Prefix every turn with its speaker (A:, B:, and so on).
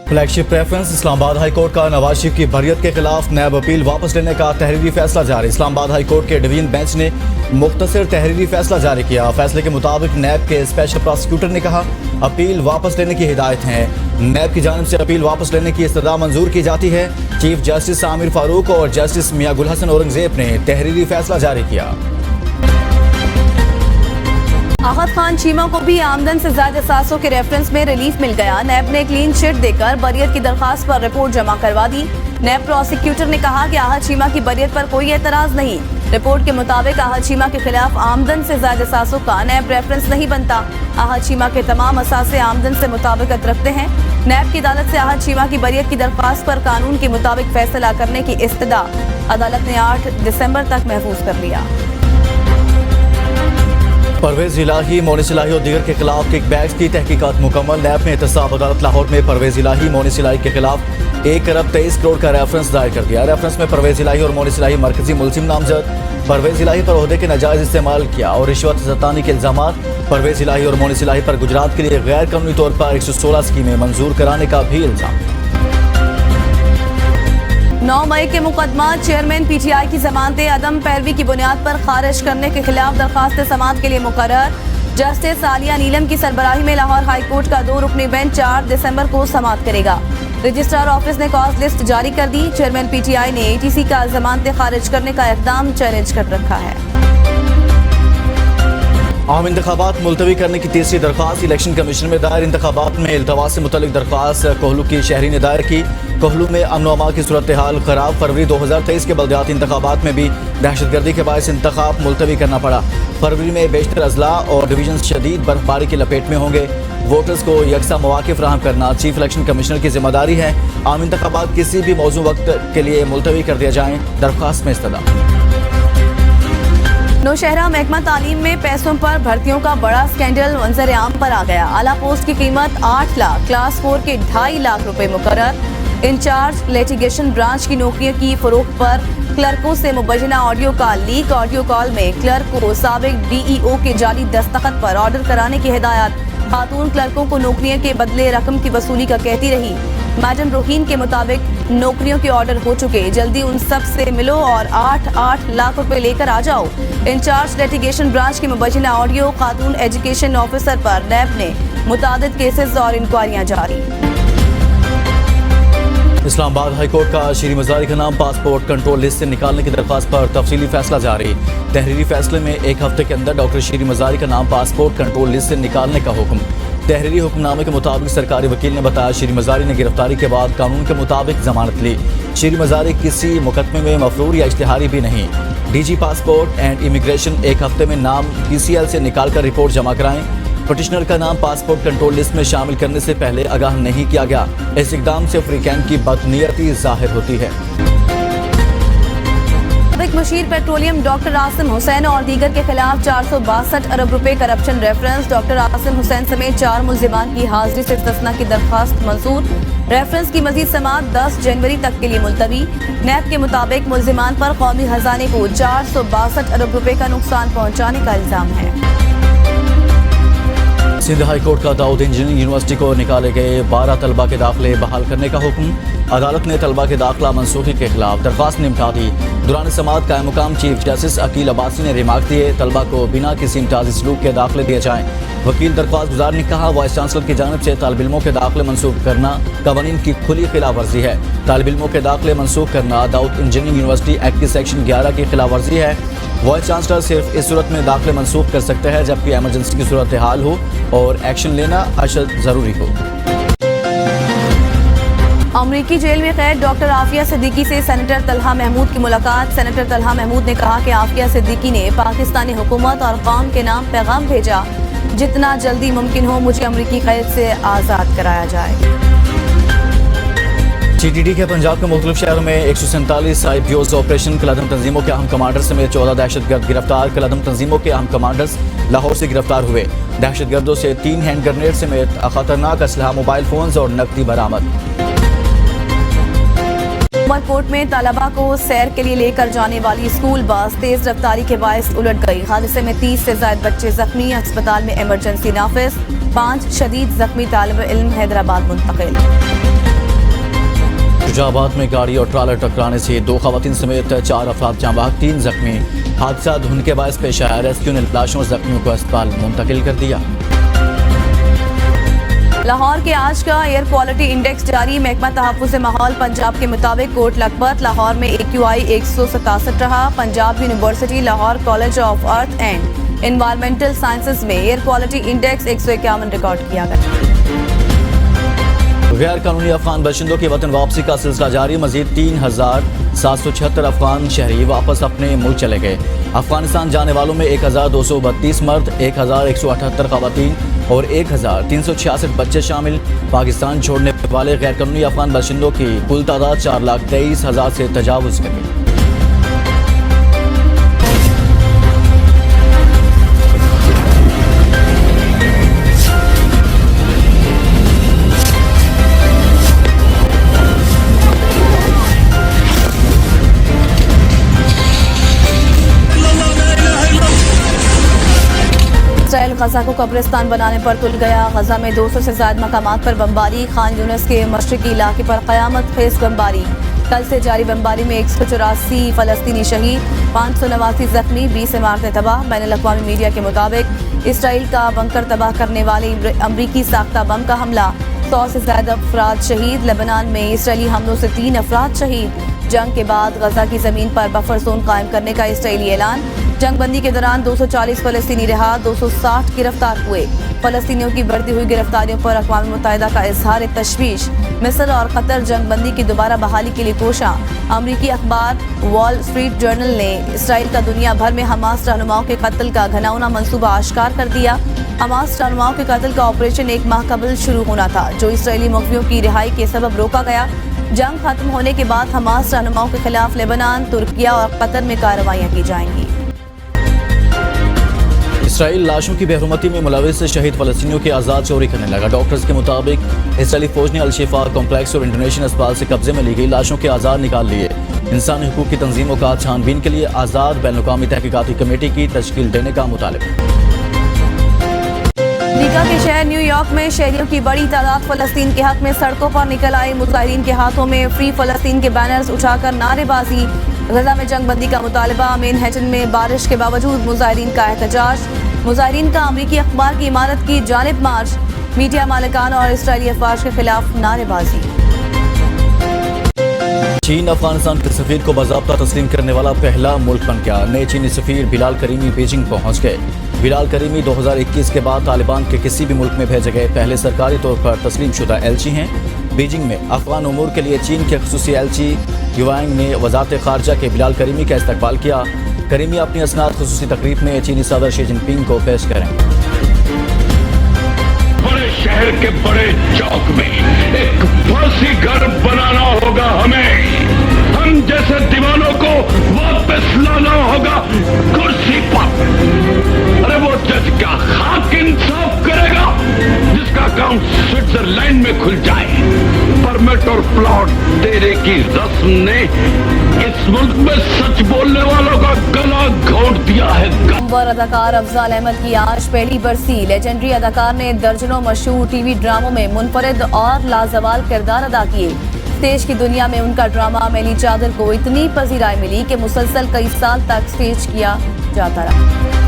A: Flagship preference Islamabad high court का नवाज शरीफ की बरियत के खिलाफ नैब अपील वापस लेने का तहरीरी फैसला जारी। इस्लामाबाद हाई कोर्ट के डिवीजन बेंच ने मुख्तसर तहरीरी फैसला जारी किया। फैसले के मुताबिक नैब के स्पेशल प्रोसिक्यूटर ने कहा अपील वापस लेने की हिदायत है। नैब की जानिब से अपील वापस लेने की इस्तदा मंजूर की जाती है। चीफ जस्टिस आमिर फारूक और जस्टिस मियां गुल हसन औरंगजेब ने तहरीरी फैसला जारी किया।
B: आहत खान चीमा को भी आमदन से ज्यादा एहसासों के रेफरेंस में रिलीफ मिल गया। नैब ने क्लीन चिट देकर बरियत की दरखास्त पर रिपोर्ट जमा करवा दी। नैब प्रोसिक्यूटर ने कहा कि आहत चीमा की बरियत पर कोई एतराज नहीं। रिपोर्ट के मुताबिक आहत चीमा के खिलाफ आमदन से ज्यादा एहसासों का नैब रेफरेंस नहीं बनता। आहत चीमा के तमाम असासे आमदन से मुताबिकत रखते हैं। नैब की अदालत से आहत चीमा की बरियत की दरखास्त पर कानून के मुताबिक फैसला करने की इस्तदा अदालत ने 8 दिसंबर तक महफूज कर लिया।
A: परवेज इलाही, मोनिस इलाही और दीगर के खिलाफ किकबैक्स की तहकीकात मुकम्मल। नैब ने एहतसाब अदालत लाहौर में परवेज इलाही, मोनिस इलाही के खिलाफ 1 अरब 23 करोड़ का रेफरेंस दायर कर दिया। रेफरेंस में परवेज इलाही और मोनिस इलाही मरकजी मुलजिम नामजद। परवेज इलाही पर ओहदे के नाजायज इस्तेमाल किया और रिश्वत सतानी के इल्जामात। परवेज इलाही और मोनिस इलाही पर गुजरात के लिए गैर कानूनी तौर पर 116 स्कीमें मंजूर कराने का भी इल्जाम।
B: 9 मई के मुकदमा चेयरमैन PTI की जमानतें अदम पैरवी की बुनियाद पर खारिज करने के खिलाफ दरखास्त समाअत के लिए मुकर्रर। जस्टिस आलिया नीलम की सरबराही में लाहौर हाई कोर्ट का 2 रुकनी बेंच 4 दिसंबर को समाअत करेगा। रजिस्ट्रार ऑफिस ने कॉज लिस्ट जारी कर दी। चेयरमैन PTI ने ATC का जमानतें खारिज करने का इकदाम चैलेंज कर रखा है।
A: आम इंतखाबात मुलतवी करने की तीसरी दरख्वास्त इलेक्शन कमीशन में दायर। इंतखाबात में इल्तवा से मुतल्लिक दरख्वास्त कोहलू की शहरी ने दायर की। कोहलू में अमन अमा की सूरत हाल खराब। फरवरी 2023 के बलदियाती इंतखाबात में भी दहशतगर्दी के बायस इंतखाब मुलतवी करना पड़ा। फरवरी में बेशतर अजला और डिवीजन शदीद बर्फबारी की लपेट में होंगे। वोटर्स को यकसा मौके फराहम करना चीफ इलेक्शन कमिश्नर की जिम्मेदारी है। आम इंतखाबात किसी भी मौजू वक्त के लिए मुलतवी कर दिया जाएँ, दरख्वास्त में इस्तदा।
B: नौशहरा महकमा तालीम में पैसों पर भर्तियों का बड़ा स्कैंडल मंजर आम पर आ गया। आला पोस्ट की कीमत 8 लाख, क्लास 4 के 2.5 लाख रुपए मुकर्रर। इंचार्ज लिटिगेशन ब्रांच की नौकरियों की फरोख्त पर क्लर्कों से मुबैना audio call leak. Audio call में क्लर्क को साबिक DEO के जाली दस्तखत पर ऑर्डर कराने की हिदायत। खातून क्लर्कों को नौकरियों के बदले रकम की वसूली का कहती रही। मैडम रोहीन के मुताबिक नौकरियों के ऑर्डर हो चुके, जल्दी उन सब से मिलो और 8 लाख रुपए लेकर आ जाओ। इंचार्ज लिटिगेशन ब्रांच की मुबैना ऑडियो। खातून एजुकेशन ऑफिसर पर नैब ने मुतादिद केसेस और इंक्वायरियां जारी।
A: इस्लामाबाद हाई कोर्ट का शीरी मजारी का नाम पासपोर्ट कंट्रोल लिस्ट से निकालने की दरख्वास्त पर तफसीली फैसला जारी। तहरीरी फैसले में 1 हफ्ते के अंदर डॉक्टर शीरी मजारी का नाम पासपोर्ट कंट्रोल लिस्ट से निकालने का हुक्म। तहरीरी हुक्मनामे के मुताबिक सरकारी वकील ने बताया शीरी मजारी ने गिरफ्तारी के बाद कानून के मुताबिक जमानत ली। शीरी मजारी किसी मुकदमे में मफरूर या इश्तिहारी भी नहीं। DG पासपोर्ट एंड इमिग्रेशन 1 हफ्ते में नाम PCL से निकाल कर रिपोर्ट जमा कराएं। पटिशनर का नाम पासपोर्ट कंट्रोल लिस्ट में शामिल करने से पहले आगाह नहीं किया गया। इस इकदाम से अफ्रीकैन की बदनीयती जाहिर होती है।
B: मुशीर पेट्रोलियम डॉक्टर आसिम हुसैन और दीगर के खिलाफ 462 अरब रुपए corruption reference. Doctor Asim Hussain समेत 4 मुल्जिमान की हाजिरी से इस्तिस्ना की दरख्वास्त मंजूर। रेफरेंस की मजीद समाअत 10 जनवरी तक के लिए मुलतवी। नैब के मुताबिक मुल्जिमान पर कौमी खजाने को 462 अरब रुपए का नुकसान पहुँचाने का इल्जाम है।
A: सिंध हाई कोर्ट का दाऊद इंजीनियरिंग यूनिवर्सिटी को निकाले गए 12 तलबा के दाखिले बहाल करने का हुक्म। अदालत ने तलबा के दाखिला मनसूखी के खिलाफ दरख्वास्त निपटा दी। दौरान समाअत कायम मुकाम चीफ जस्टिस अकील अब्बासी ने रिमार्क दिए तलबा को बिना किसी इम्तियाजी सलूक के दाखिले दिए जाएं। वकील दरख्वास्त गुजार ने कहा वाइस चांसलर की जानिब से तालिब इल्मों के दाखिले मनसूख करना कवानीन की खुली खिलाफ वर्जी है। तालिब इल्मों के दाखिले मनसूख करना दाऊद इंजीनियरिंग यूनिवर्सिटी एक्ट की सेक्शन 11 की खिलाफ वर्जी है। वाइस चांसलर सिर्फ इस सूरत में दाखिले मनसूख कर सकते हैं जबकि एमरजेंसी की सूरत हाल हो और एक्शन लेना अशद जरूरी हो।
B: अमरीकी जेल में कैद डॉक्टर आफिया सिद्दीकी से सेनेटर तलहा महमूद की मुलाकात। सेनेटर तलहा महमूद ने कहा कि आफिया सिद्दीकी ने पाकिस्तानी हुकूमत और कौम के नाम पैगाम भेजा, जितना जल्दी मुमकिन हो मुझे अमरीकी कैद से आज़ाद कराया जाए।
A: TTD के पंजाब के मुख्तलिफ शहरों में 147 IPOs ऑपरेशन। कलअदम तंजीमों के अहम कमांडर समेत 14 दहशतगर्द गिरफ्तार। कलअदम तंजीमों के अहम कमांडर्स लाहौर से गिरफ्तार हुए। दहशतगर्दों से 3 हैंड ग्रेनेड समेत खतरनाक असलहा, मोबाइल फोन्स और नकदी बरामद।
B: उमरकोट में तलबा को सैर के लिए लेकर जाने वाली स्कूल बस तेज रफ्तारी के बायस उलट गई। हादसे में 30 से ज्यादा बच्चे जख्मी। अस्पताल में इमरजेंसी नाफिज। 5 शदीद जख्मी तालिब इल्म हैदराबाद मुंतकिल।
A: شجاعت میں گاڑی اور ٹرالر ٹکرانے سے 2 خواتین سمیت 4 افراد جاں بحق 3 زخمی. حادثہ دھند کے باعث پیش آیا. ریسکیو نے لاشوں اور زخمیوں کو اسپتال منتقل کر دیا.
B: لاہور کے آج کا ایئر کوالٹی انڈیکس جاری. محکمہ تحفظ ماحول پنجاب کے مطابق کوٹ لکھپت لاہور میں AQI 167 رہا. Punjab university Lahore college of earth and environmental sciences میں ایئر کوالٹی انڈیکس 151 ریکارڈ کیا گیا.
A: غیر قانونی افغان باشندوں کی وطن واپسی کا سلسلہ جاری. مزید 3776 افغان شہری واپس اپنے ملک چلے گئے. افغانستان جانے والوں میں 1232 مرد، 1178 خواتین اور 1366 بچے شامل. پاکستان چھوڑنے والے غیر قانونی افغان باشندوں کی کل تعداد 4,23,000 سے تجاوز کر گئی.
B: اسرائیل غزہ کو قبرستان بنانے پر تل گیا. غزہ میں 200 سے زائد مقامات پر بمباری. خان یونس کے مشرقی علاقے پر قیامت خیز بمباری. کل سے جاری بمباری میں 184 فلسطینی شہید، 589 زخمی، 20 عمارتیں تباہ. بین الاقوامی میڈیا کے مطابق اسرائیل کا بنکر تباہ کرنے والے امریکی ساختہ بم کا حملہ، 100 سے زائد افراد شہید. لبنان میں اسرائیلی حملوں سے 3 افراد شہید. جنگ کے بعد غزہ کی زمین پر بفر زون قائم کرنے کا اسرائیلی اعلان. جنگ بندی کے دوران 240 فلسطینی رہا، 260 گرفتار ہوئے. فلسطینیوں کی بڑھتی ہوئی گرفتاریوں پر اقوام متحدہ کا اظہار تشویش. مصر اور قطر جنگ بندی کی دوبارہ بحالی کے لیے کوشاں. امریکی اخبار وال اسٹریٹ جرنل نے اسرائیل کا دنیا بھر میں حماس رہنماؤں کے قتل کا گھناؤنا منصوبہ آشکار کر دیا. حماس رہنماؤں کے قتل کا آپریشن 1 ماہ قبل شروع ہونا تھا، جو اسرائیلی مخفیوں کی رہائی کے سبب روکا گیا. جنگ ختم ہونے کے بعد حماس رہنماؤں کے خلاف لبنان، ترکیہ اور قطر میں کارروائیاں کی جائیں گی.
A: اسرائیل لاشوں کی بحرمتی میں ملوث شہید فلسطینیوں کے اعضاء چوری کرنے لگا. ڈاکٹرز کے مطابق اسرائیلی فوج نے الشفا کمپلیکس اور انٹرنیشنل اسپتال سے قبضے میں لی گئی لاشوں کے اعضاء نکال لیے. انسانی حقوق کی تنظیموں کا چھان بین کے لیے آزاد بین الاقوامی تحقیقاتی کمیٹی کی تشکیل دینے کا مطالبہ.
B: امریکہ کے شہر نیو یارک میں شہریوں کی بڑی تعداد فلسطین کے حق میں سڑکوں پر نکل آئی. مظاہرین کے ہاتھوں میں فری فلسطین کے بینرز اٹھا کر نعرے بازی. غزہ میں جنگ بندی کا مطالبہ. مینہٹن میں بارش کے باوجود مظاہرین کا احتجاج. مظاہرین کا امریکی اخبار کی عمارت کی جانب مارچ. میڈیا مالکان اور اسرائیلی افواج کے خلاف نعرے بازی.
A: چین افغانستان کے سفیر کو باضابطہ تسلیم کرنے والا پہلا ملک بن گیا. نئے چینی سفیر بلال کریمی بیجنگ پہنچ گئے. بلال کریمی 2021 کے بعد طالبان کے کسی بھی ملک میں بھیجے گئے پہلے سرکاری طور پر تسلیم شدہ ایلچی ہیں. بیجنگ میں افغان امور کے لیے چین کے خصوصی ایلچی یوانگ نے وزارت خارجہ کے بلال کریمی کا استقبال کیا. کریمی اپنی اسناد خصوصی تقریب میں چینی صدر شی جن پنگ کو پیش کریں.
C: بڑے شہر کے بڑے چوک میں ایک پھانسی گھر بنانا ہوگا ہمیں. ہم جیسے دیوانوں کو واپس لانا ہوگا کرسی پر. ارے وہ جج کا خاک انصاف کرے گا جس کا اکاؤنٹ سوئٹزرلینڈ میں کھل جائے. پرمٹ اور پلاٹ دینے کی رسم نے اس ملک میں سچ بولنے والوں کا گلا گھونٹ دیا ہے.
B: نامور اداکار افضال احمد کی آج پہلی برسی. لیجنڈری اداکار نے درجنوں مشہور ٹی وی ڈراموں میں منفرد اور لازوال کردار ادا کیے. اسٹیج کی دنیا میں ان کا ڈرامہ میلی چادر کو اتنی پذیرائی ملی کہ مسلسل کئی سال تک اسٹیج کیا جاتا رہا.